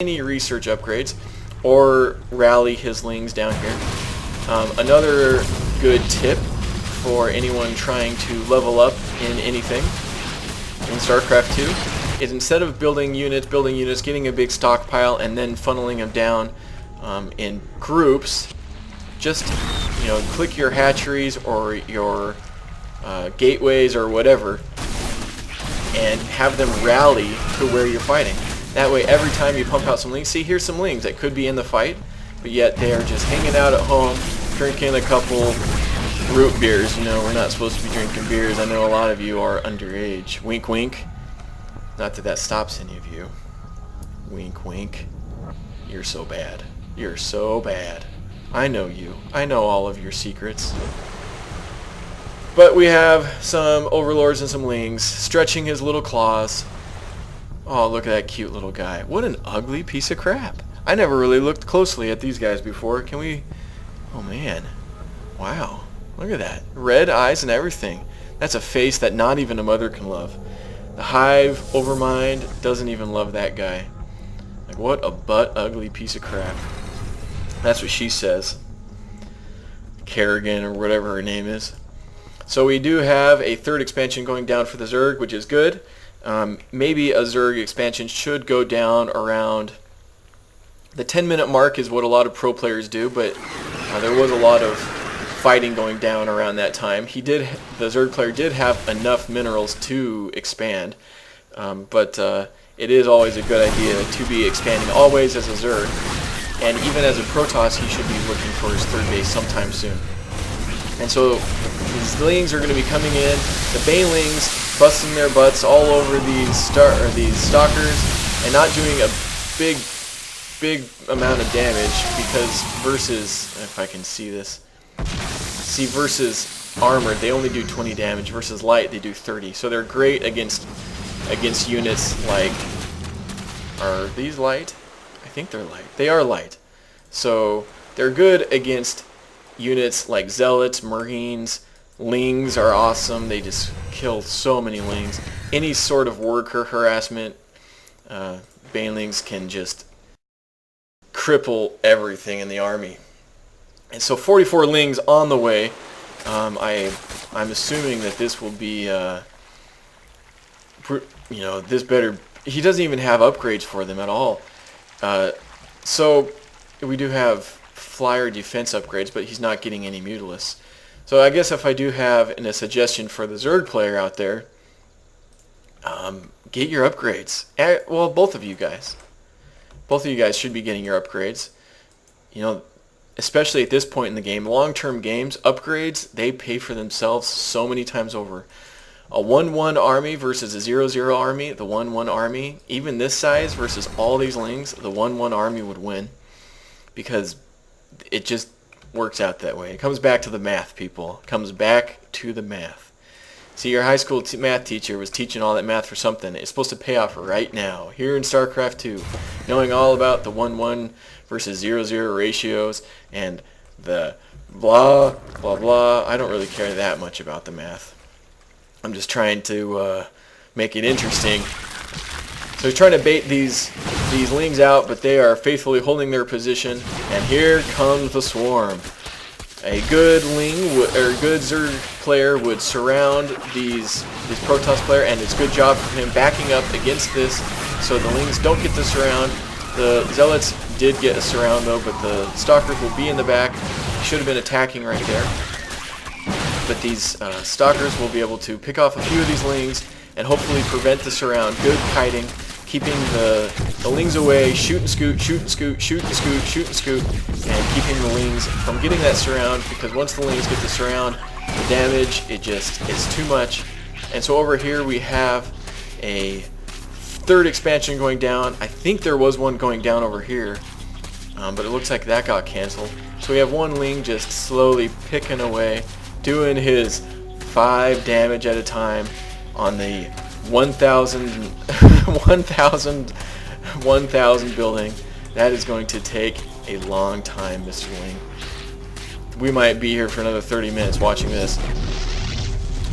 any research upgrades or rally his lings down here. Another good tip for anyone trying to level up in anything in StarCraft 2 is instead of building units, getting a big stockpile, and then funneling them down in groups, just click your hatcheries or your gateways or whatever and have them rally to where you're fighting. That way every time you pump out some lings, see, here's some lings that could be in the fight, but yet they are just hanging out at home, drinking a couple root beers. We're not supposed to be drinking beers. I know a lot of you are underage. Wink wink. Not that that stops any of you. Wink wink. You're so bad. You're so bad. I know you. I know all of your secrets. But we have some overlords and some lings stretching his little claws. Oh, look at that cute little guy. What an ugly piece of crap. I never really looked closely at these guys before. Can we... Oh, man. Wow. Look at that. Red eyes and everything. That's a face that not even a mother can love. The Hive Overmind doesn't even love that guy. Like, what a butt-ugly piece of crap. That's what she says. Kerrigan or whatever her name is. So we do have a third expansion going down for the Zerg, which is good. Maybe a Zerg expansion should go down around the 10-minute mark is what a lot of pro players do, but there was a lot of fighting going down around that time. The Zerg player did have enough minerals to expand, but it is always a good idea to be expanding always as a Zerg, and even as a Protoss he should be looking for his third base sometime soon. And so these lings are going to be coming in, the banelings busting their butts all over these stalkers and not doing a big amount of damage, because versus, if I can see this, versus armored they only do 20 damage, versus light they do 30. So they're great against units like, are these light? I think they're light. They are light. So they're good against units like Zealots, Marines. Lings are awesome. They just kill so many lings. Any sort of worker harassment, banelings can just cripple everything in the army. And so 44 lings on the way. I'm assuming that this will be, this better. He doesn't even have upgrades for them at all. So we do have flyer defense upgrades, but he's not getting any Mutalists. So I guess if I do have a suggestion for the Zerg player out there, get your upgrades. Well, both of you guys should be getting your upgrades. Especially at this point in the game, long-term games, upgrades, they pay for themselves so many times over. A 1-1 army versus a 0-0 army, the 1-1 army, even this size versus all these lings, the 1-1 army would win, because it just works out that way. It comes back to the math, people. It comes back to the math. See, your high school math teacher was teaching all that math for something. It's supposed to pay off right now, here in StarCraft 2. Knowing all about the 1-1 versus 0-0 ratios and the blah, blah, blah. I don't really care that much about the math. I'm just trying to make it interesting. So he's trying to bait these lings out, but they are faithfully holding their position. And here comes the swarm. A good good Zerg player would surround these Protoss player, and it's a good job for him backing up against this, so the lings don't get the surround. The Zealots did get a surround though, but the Stalkers will be in the back. He should have been attacking right there. But these Stalkers will be able to pick off a few of these lings and hopefully prevent the surround. Good kiting, keeping the lings away, shoot and scoot, shoot and scoot, shoot and scoot, shoot and scoot, and keeping the lings from getting that surround, because once the lings get the surround, the damage, it's too much. And so over here we have a third expansion going down. I think there was one going down over here, but it looks like that got canceled. So we have one ling just slowly picking away, doing his 5 damage at a time on the 1,000 building. That is going to take a long time, Mr. Ling. We might be here for another 30 minutes watching this.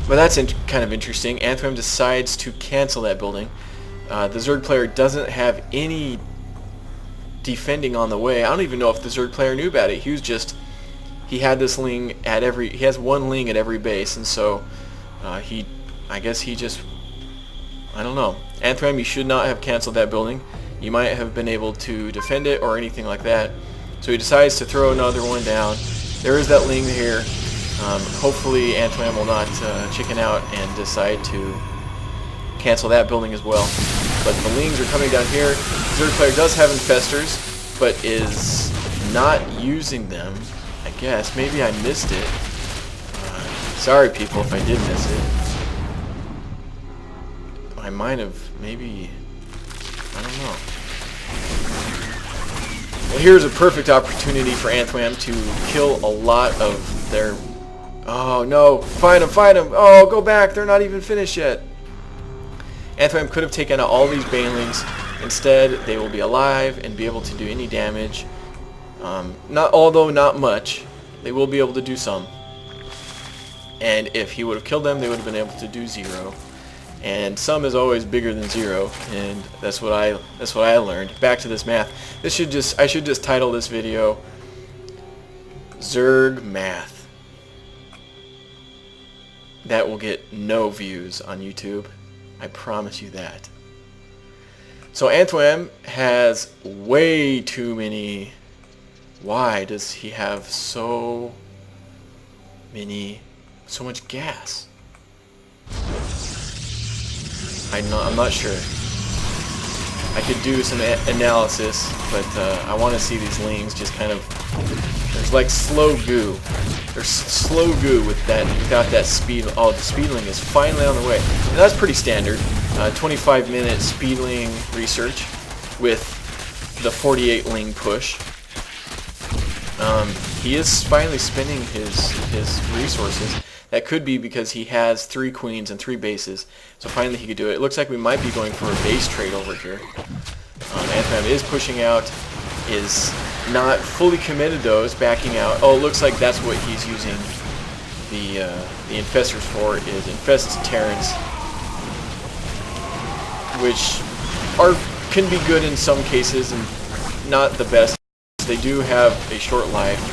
But that's kind of interesting. Anthnwam decides to cancel that building. The Zerg player doesn't have any defending on the way. I don't even know if the Zerg player knew about it. He had this ling at he has one ling at every base, and so I guess he just, I don't know. Anthnwam, you should not have canceled that building. You might have been able to defend it or anything like that. So he decides to throw another one down. There is that ling here. Hopefully Anthnwam will not chicken out and decide to cancel that building as well. But the lings are coming down here. Zerg player does have infestors, but is not using them, I guess. Maybe I missed it. Sorry people if I did miss it. I might have, maybe, I don't know. Well, here's a perfect opportunity for Anthnwam to kill a lot of their... Oh no, fight him, fight him! Oh, go back, they're not even finished yet. Anthnwam could have taken out all these banelings. Instead, they will be alive and be able to do any damage. Although not much, they will be able to do some. And if he would have killed them, they would have been able to do 0. And some is always bigger than 0, and that's what I learned. Back to this math. I should just title this video Zerg Math. That will get no views on YouTube. I promise you that. So Anthnwam has way too many... Why does he have so much gas? I'm not sure. I could do some analysis, but I want to see these lings just kind of... There's like slow goo. There's slow goo without that speed. Oh, the speedling is finally on the way. And that's pretty standard. 25-minute speedling research with the 48 ling push. He is finally spending his resources. That could be because he has 3 queens and 3 bases. So finally he could do it. It looks like we might be going for a base trade over here. Anthnwam is pushing out, is not fully committed though, is backing out. Oh, it looks like that's what he's using the infestors for, is infest Terrans, which can be good in some cases and not the best. They do have a short life.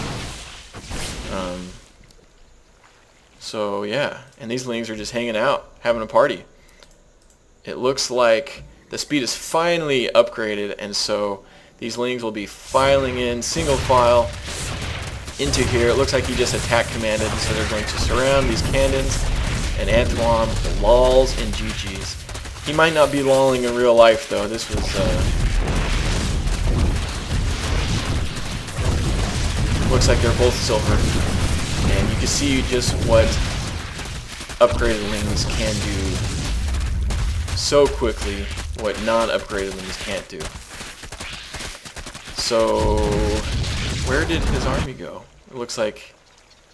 So yeah, and these lings are just hanging out, having a party. It looks like the speed is finally upgraded, and so these lings will be filing in single file into here. It looks like he just attack commanded, so they're going to surround these cannons, and Anthnwam lolls and GG's. He might not be lolling in real life though. This was looks like they're both silver, and you can see just what upgraded lings can do so quickly, what non-upgraded lings can't do. So where did his army go? It looks like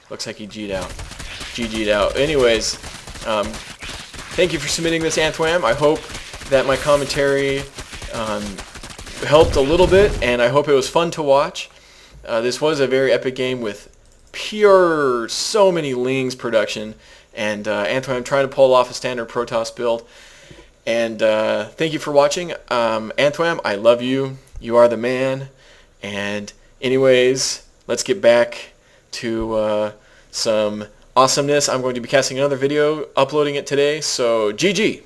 he GG'd out. Anyways, thank you for submitting this, Anthnwam. I hope that my commentary helped a little bit, and I hope it was fun to watch. This was a very epic game with pure so many lings production, and Anthnwam trying to pull off a standard Protoss build. And thank you for watching. Anthnwam, I love you. You are the man. And anyways, let's get back to some awesomeness. I'm going to be casting another video, uploading it today. So GG.